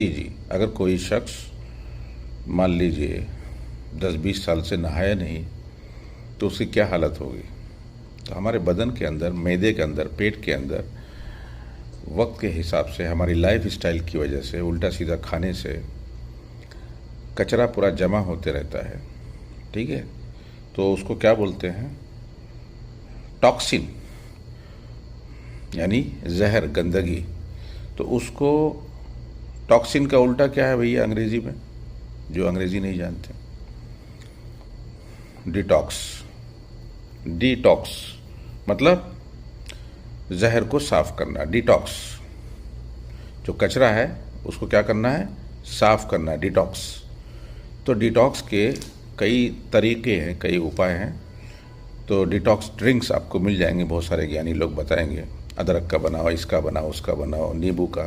जी, अगर कोई शख्स मान लीजिए 10-20 साल से नहाया नहीं तो उसकी क्या हालत होगी। तो हमारे बदन के अंदर, मैदे के अंदर, पेट के अंदर वक्त के हिसाब से हमारी लाइफ स्टाइल की वजह से, उल्टा सीधा खाने से कचरा पूरा जमा होते रहता है। ठीक है, तो उसको क्या बोलते हैं, टॉक्सिन, यानी जहर, गंदगी। तो उसको, टॉक्सिन का उल्टा क्या है भैया अंग्रेजी में, जो अंग्रेजी नहीं जानते? डिटॉक्स। डिटॉक्स मतलब जहर को साफ करना, डिटॉक्स। जो कचरा है उसको क्या करना है, साफ करना है, डिटॉक्स। तो डिटॉक्स के कई तरीके हैं, कई उपाय हैं। तो डिटॉक्स ड्रिंक्स आपको मिल जाएंगे, बहुत सारे ज्ञानी लोग बताएंगे। अदरक का बनाओ, इसका बनाओ, उसका बनाओ, नींबू का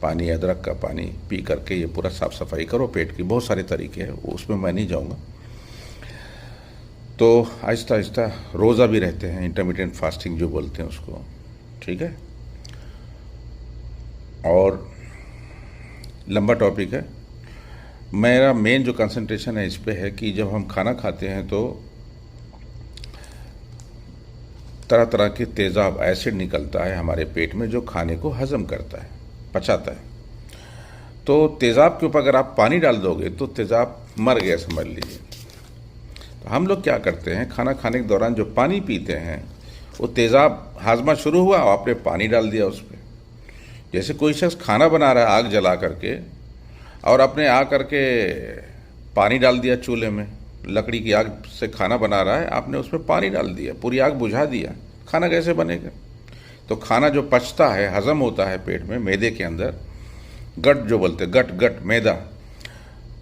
पानी, अदरक का पानी पी करके ये पूरा साफ सफाई करो पेट की। बहुत सारे तरीके हैं, उसमें मैं नहीं जाऊंगा। तो आहिस्ता आहिस्ता रोज़ा भी रहते हैं, इंटरमीडिएट फास्टिंग जो बोलते हैं उसको। ठीक है, और लंबा टॉपिक है। मेरा मेन जो कंसंट्रेशन है इस पे है कि जब हम खाना खाते हैं तो तरह तरह के तेज़ाब, एसिड निकलता है हमारे पेट में जो खाने को हजम करता है, पचाता है। तो तेज़ाब के ऊपर अगर आप पानी डाल दोगे तो तेज़ाब मर गया समझ लीजिए। तो हम लोग क्या करते हैं, खाना खाने के दौरान जो पानी पीते हैं वो तेज़ाब हाजमा शुरू हुआ और आपने पानी डाल दिया उस पर। जैसे कोई शख्स खाना बना रहा है आग जला करके और आपने आ करके पानी डाल दिया चूल्हे में, लकड़ी की आग से खाना बना रहा है, आपने उसमें पानी डाल दिया, पूरी आग बुझा दिया, खाना कैसे बनेगा? तो खाना जो पचता है, हजम होता है पेट में, मैदे के अंदर, गट जो बोलते हैं, गट मैदा।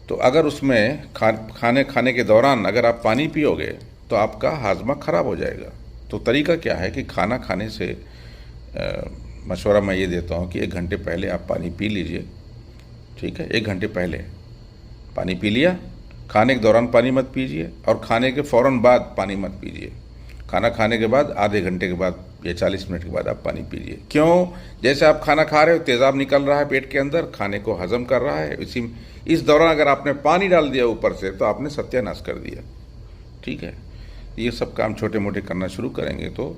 तो अगर उसमें खाने के दौरान अगर आप पानी पियोगे तो आपका हाजमा खराब हो जाएगा। तो तरीका क्या है कि खाना खाने से मशवरा मैं ये देता हूँ कि 1 घंटे पहले आप पानी पी लीजिए। ठीक है, 1 घंटे पहले पानी पी लिया, खाने के दौरान पानी मत पीजिए और खाने के फ़ौरन बाद पानी मत पीजिए। खाना खाने के बाद आधे घंटे के बाद या 40 मिनट के बाद आप पानी पीजिए। क्यों? जैसे आप खाना खा रहे हो, तेज़ाब निकल रहा है पेट के अंदर, खाने को हजम कर रहा है, इस दौरान अगर आपने पानी डाल दिया ऊपर से तो आपने सत्यानाश कर दिया। ठीक है, ये सब काम छोटे मोटे करना शुरू करेंगे तो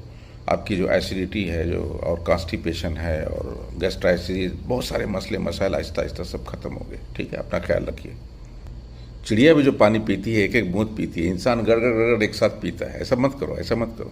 आपकी जो एसिडिटी है, जो और कॉन्स्टिपेशन है और गैस्ट्राइटिस, बहुत सारे मसले मसाइल आहिस्ता आहिस्ता सब खत्म हो गए। ठीक है, अपना ख्याल रखिए। चिड़िया भी जो पानी पीती है, एक एक बूंद पीती है, इंसान गड़ गड़ गड़ एक साथ पीता है। ऐसा मत करो, ऐसा मत करो।